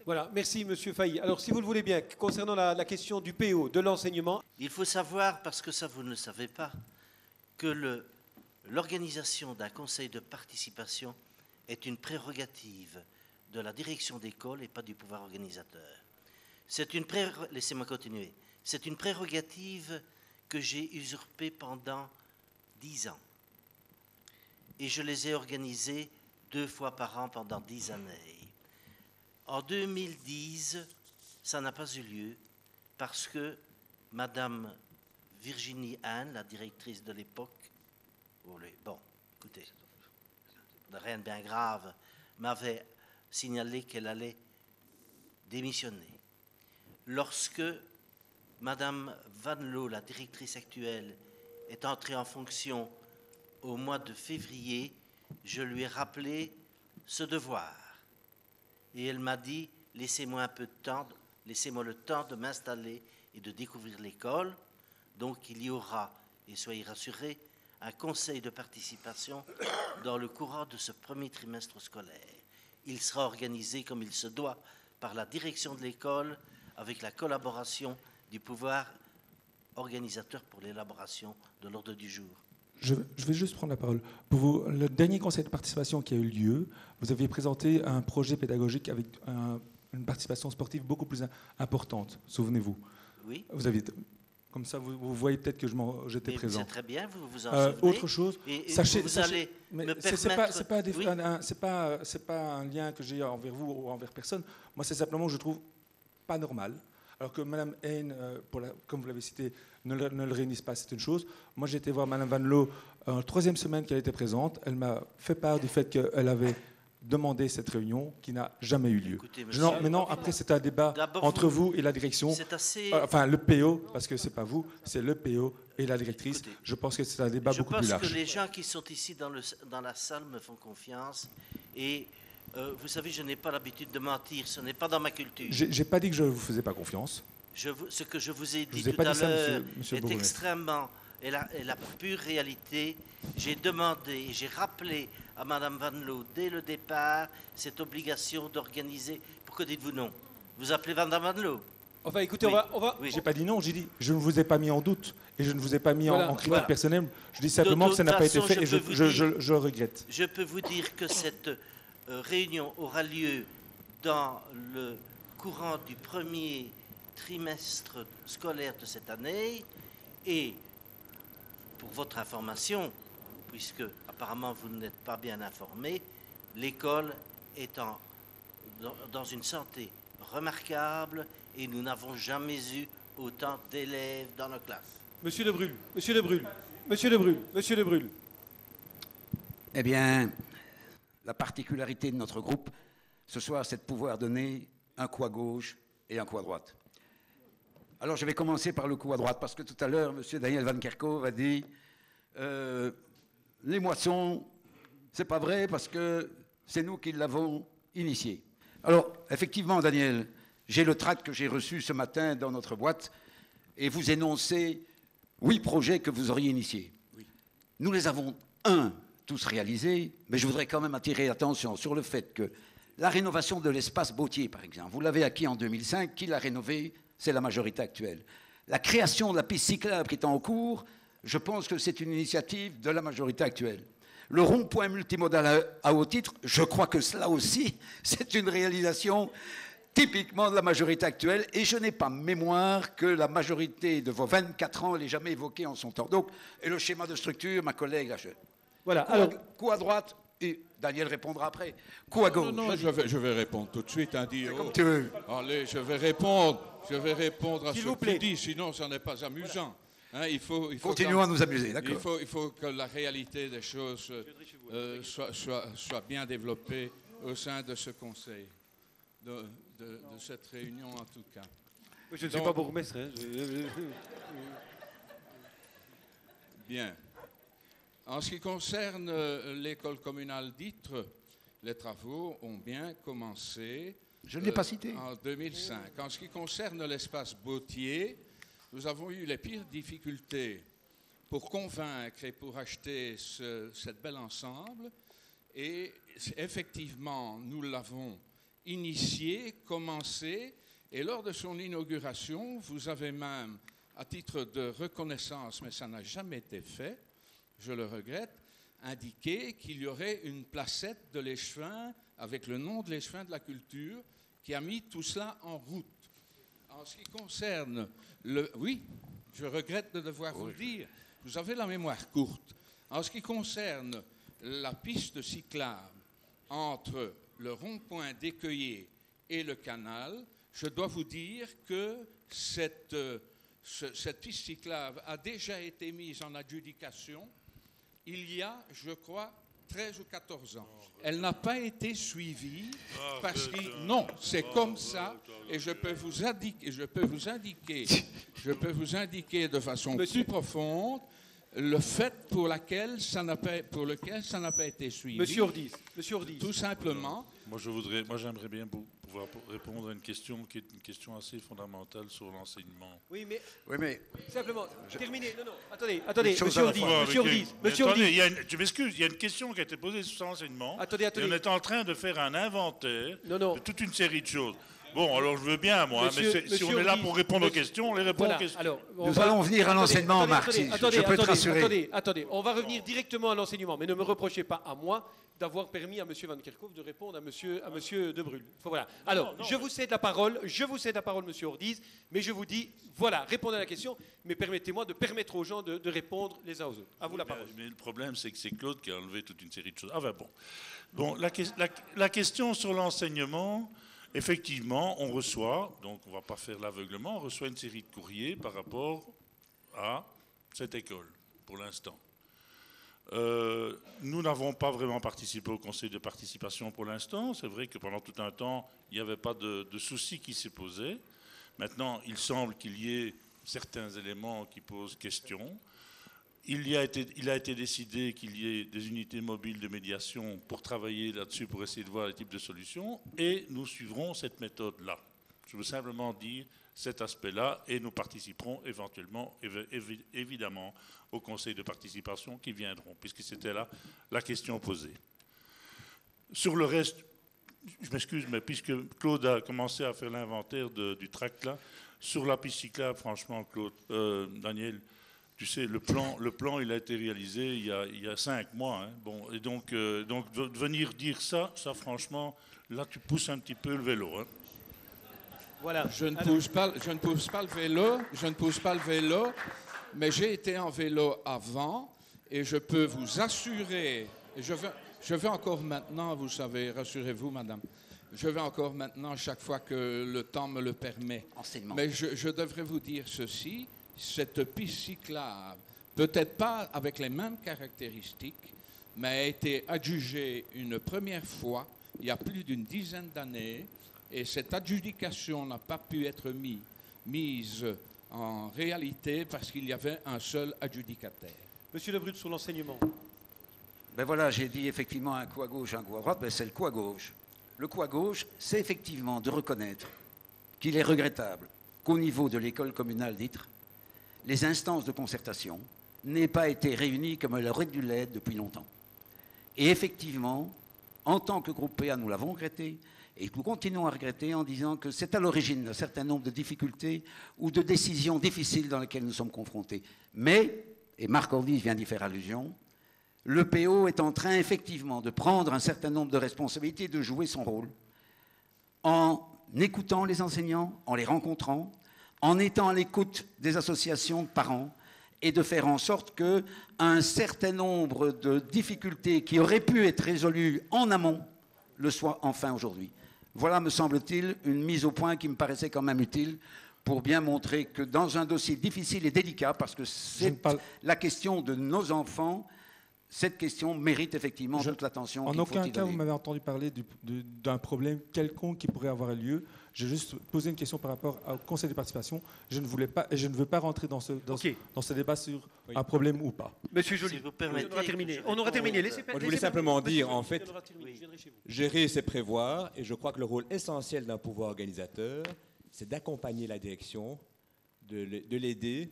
Voilà, merci Monsieur Failly. Alors si vous le voulez bien, concernant la question du PO, de l'enseignement. Il faut savoir, parce que ça vous ne le savez pas, que l'organisation d'un conseil de participation est une prérogative de la direction d'école et pas du pouvoir organisateur. Laissez-moi continuer. C'est une prérogative que j'ai usurpée pendant 10 ans. Et je les ai organisées 2 fois par an pendant 10 années. En 2010, ça n'a pas eu lieu parce que Madame Virginie Anne, la directrice de l'époque, bon, écoutez, rien de bien grave, m'avait signalé qu'elle allait démissionner. Lorsque Madame Van Loo, la directrice actuelle, est entrée en fonction au mois de février, je lui ai rappelé ce devoir. Et elle m'a dit, laissez-moi un peu de temps, laissez-moi le temps de m'installer et de découvrir l'école. Donc il y aura, et soyez rassurés, un conseil de participation dans le courant de ce premier trimestre scolaire. Il sera organisé comme il se doit par la direction de l'école avec la collaboration du pouvoir organisateur pour l'élaboration de l'ordre du jour. Je vais juste prendre la parole. Pour vous, le dernier conseil de participation qui a eu lieu, vous aviez présenté un projet pédagogique avec une participation sportive beaucoup plus importante, souvenez-vous. Oui. Vous aviez, comme ça, vous voyez peut-être que j'étais présent. C'est très bien, vous vous en souvenez. Autre chose, sachez, vous allez me permettre... c'est pas un lien que j'ai envers vous ou envers personne. Moi, c'est simplement que je trouve pas normal. Alors que Mme Haine, comme vous l'avez cité, ne le réunisse pas, c'est une chose. Moi, j'ai été voir Mme Van Loo en 3e semaine qu'elle était présente. Elle m'a fait part du fait qu'elle avait demandé cette réunion qui n'a jamais eu lieu. Écoutez, monsieur, Maintenant, après, c'est un débat entre vous et la direction. C'est assez... Enfin, le PO, parce que ce n'est pas vous, c'est le PO et la directrice. Écoutez, je pense que c'est un débat beaucoup plus large. Je pense que les gens qui sont ici dans la salle me font confiance et... vous savez, je n'ai pas l'habitude de mentir, ce n'est pas dans ma culture. J'ai pas dit que je ne vous faisais pas confiance. Ce que je vous ai dit tout à l'heure est extrêmement, est la pure réalité. J'ai demandé et j'ai rappelé à Mme Van Loo dès le départ cette obligation d'organiser. Pourquoi dites-vous non? Vous appelez Mme Van Loo? Enfin, écoutez, oui. on va... J'ai pas dit non, j'ai dit je ne vous ai pas mis en doute et je ne vous ai pas mis en critique personnelle. Je dis simplement que ça n'a pas été fait et je regrette. Je peux vous dire que cette réunion aura lieu dans le courant du premier trimestre scolaire de cette année et pour votre information, puisque apparemment vous n'êtes pas bien informé, l'école est dans une santé remarquable et nous n'avons jamais eu autant d'élèves dans nos classes. Monsieur Le Brul, Monsieur Le Brul, Monsieur Le Brul, Monsieur Le Brul. Eh bien, la particularité de notre groupe ce soir, c'est de pouvoir donner un coup à gauche et un coup à droite. Alors, je vais commencer par le coup à droite, parce que tout à l'heure, M. Daniel Van Kerkhove a dit les moissons, c'est pas vrai, parce que c'est nous qui l'avons initié. Alors, effectivement, Daniel, j'ai le tract que j'ai reçu ce matin dans notre boîte, et vous énoncez 8 projets que vous auriez initiés. Oui. Nous les avons, tous réalisés, mais je voudrais quand même attirer l'attention sur le fait que la rénovation de l'espace Bautier, par exemple, vous l'avez acquis en 2005, qui l'a rénové? C'est la majorité actuelle. La création de la piste cyclable qui est en cours, je pense que c'est une initiative de la majorité actuelle. Le rond-point multimodal à haut titre, je crois que cela aussi, c'est une réalisation typiquement de la majorité actuelle, et je n'ai pas mémoire que la majorité de vos 24 ans l'ait jamais évoqué en son temps. Donc, et le schéma de structure, ma collègue, là, voilà, alors... coup à droite, et Daniel répondra après. Coup à gauche. Non, je vais répondre tout de suite. Hein, comme tu veux. Allez, je vais répondre à ce que tu dis, sinon ça n'est pas amusant. Hein, Continuons à nous amuser, d'accord. Il faut que la réalité des choses soit bien développée au sein de ce conseil, de cette réunion en tout cas. Je ne suis pas bourgmestre. Hein. Bien. En ce qui concerne l'école communale d'Ytre, les travaux ont bien commencé. Je ne l'ai pas cité. En 2005. En ce qui concerne l'espace Bautier, nous avons eu les pires difficultés pour convaincre et pour acheter cette bel ensemble. Et effectivement, nous l'avons initié, commencé, et lors de son inauguration, vous avez même, à titre de reconnaissance, mais ça n'a jamais été fait, je le regrette, indiqué qu'il y aurait une placette de l'échevin avec le nom de l'échevin de la culture qui a mis tout cela en route. En ce qui concerne le... Oui, je regrette de devoir vous le dire, vous avez la mémoire courte. En ce qui concerne la piste cyclable entre le rond-point d'Écueillé et le canal, je dois vous dire que cette piste cyclable a déjà été mise en adjudication il y a, je crois, 13 ou 14 ans. Elle n'a pas été suivie parce que... Non, c'est comme ça, et je peux vous indiquer de façon plus profonde le fait pour lequel ça n'a pas été suivi. Monsieur Ordis. Tout simplement. Moi, j'aimerais bien pouvoir répondre à une question qui est une question assez fondamentale sur l'enseignement. Oui, mais simplement, terminez. Non, attendez, monsieur Ordis. Je m'excuse, il y a une question qui a été posée sur l'enseignement. Attendez. Et on est en train de faire un inventaire de toute une série de choses. Bon, alors je veux bien, moi, mais si on est là pour répondre aux questions, on les répond aux questions. Alors, Nous allons venir à l'enseignement, Marc, je peux te rassurer. Attendez, on va revenir directement à l'enseignement, mais ne me reprochez pas à moi d'avoir permis à M. Van Kerkhove de répondre à monsieur De Brul. Voilà. Alors, je vous cède la parole, M. Ordis, mais je vous dis, voilà, répondez à la question, mais permettez-moi de permettre aux gens de répondre les uns aux autres. À vous la parole. Mais le problème, c'est que c'est Claude qui a enlevé toute une série de choses. Bon, la question sur l'enseignement... Effectivement, on reçoit, donc on ne va pas faire l'aveuglement, on reçoit une série de courriers par rapport à cette école, pour l'instant. Nous n'avons pas vraiment participé au conseil de participation pour l'instant. C'est vrai que pendant tout un temps, il n'y avait pas de souci qui s'est posé. Maintenant, il semble qu'il y ait certains éléments qui posent question. Il a été décidé qu'il y ait des unités mobiles de médiation pour travailler là-dessus, pour essayer de voir les types de solutions, et nous suivrons cette méthode-là. Je veux simplement dire cet aspect-là, et nous participerons éventuellement, évidemment, au conseil de participation qui viendront, puisque c'était là la question posée. Sur le reste, je m'excuse, mais puisque Claude a commencé à faire l'inventaire du tract là, sur la piste cyclable, franchement, Claude, Daniel, tu sais, le plan, il a été réalisé il y a 5 mois. Hein. Bon, et donc, de venir dire ça, franchement, là, tu pousses un petit peu le vélo. Hein. Voilà. Je ne pousse pas le vélo, mais j'ai été en vélo avant, et je peux vous assurer, et je vais encore maintenant, vous savez, rassurez-vous, madame, je vais encore maintenant, chaque fois que le temps me le permet. Enseignement. Mais je devrais vous dire ceci. Cette piste cyclable, peut-être pas avec les mêmes caractéristiques, mais a été adjugée une première fois, il y a plus d'une dizaine d'années, et cette adjudication n'a pas pu être mise en réalité parce qu'il y avait un seul adjudicataire. Monsieur Le Brul, sur l'enseignement. Ben voilà, j'ai dit effectivement un coup à gauche, un coup à droite, ben c'est le coup à gauche. Le coup à gauche, c'est effectivement de reconnaître qu'il est regrettable qu'au niveau de l'école communale d'Ytre, les instances de concertation n'aient pas été réunies comme elles auraient dû l'être depuis longtemps. Et effectivement, en tant que groupe PA, nous l'avons regretté, et nous continuons à regretter en disant que c'est à l'origine d'un certain nombre de difficultés ou de décisions difficiles dans lesquelles nous sommes confrontés. Mais, et Marc Ordis vient d'y faire allusion, le PO est en train effectivement de prendre un certain nombre de responsabilités, de jouer son rôle, en écoutant les enseignants, en les rencontrant, en étant à l'écoute des associations de parents et de faire en sorte qu'un certain nombre de difficultés qui auraient pu être résolues en amont le soient enfin aujourd'hui. Voilà, me semble-t-il, une mise au point qui me paraissait quand même utile pour bien montrer que dans un dossier difficile et délicat, parce que c'est la question de nos enfants, cette question mérite effectivement toute l'attention. En aucun cas, vous m'avez entendu parler d'un problème quelconque qui pourrait avoir lieu. J'ai juste posé une question par rapport au conseil de participation. Je ne voulais pas et je ne veux pas rentrer dans ce débat sur un problème ou pas. Monsieur Joly, si vous permettez, on aura terminé. Moi, je voulais simplement dire, en fait, gérer, c'est prévoir. Et je crois que le rôle essentiel d'un pouvoir organisateur, c'est d'accompagner la direction, de l'aider,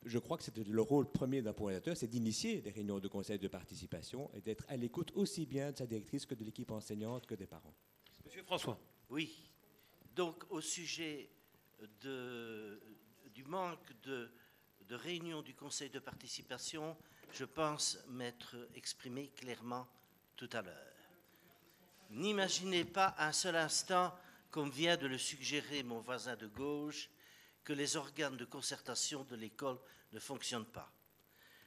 je crois que c'est le rôle premier d'un organisateur, c'est d'initier des réunions de conseil de participation et d'être à l'écoute aussi bien de sa directrice que de l'équipe enseignante que des parents. Monsieur François. Oui. Donc, au sujet du manque de réunion du conseil de participation, je pense m'être exprimé clairement tout à l'heure. N'imaginez pas un seul instant, comme vient de le suggérer mon voisin de gauche, que les organes de concertation de l'école ne fonctionnent pas.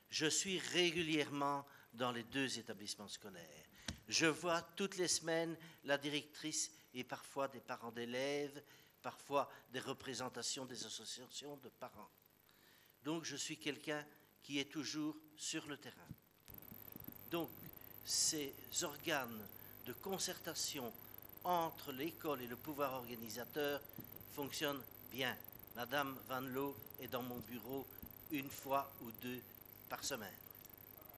Je suis régulièrement dans les 2 établissements scolaires. Je vois toutes les semaines la directrice et parfois des parents d'élèves, parfois des représentations des associations de parents. Donc je suis quelqu'un qui est toujours sur le terrain. Donc ces organes de concertation entre l'école et le pouvoir organisateur fonctionnent bien. Madame Van Loo est dans mon bureau 1 fois ou 2 par semaine.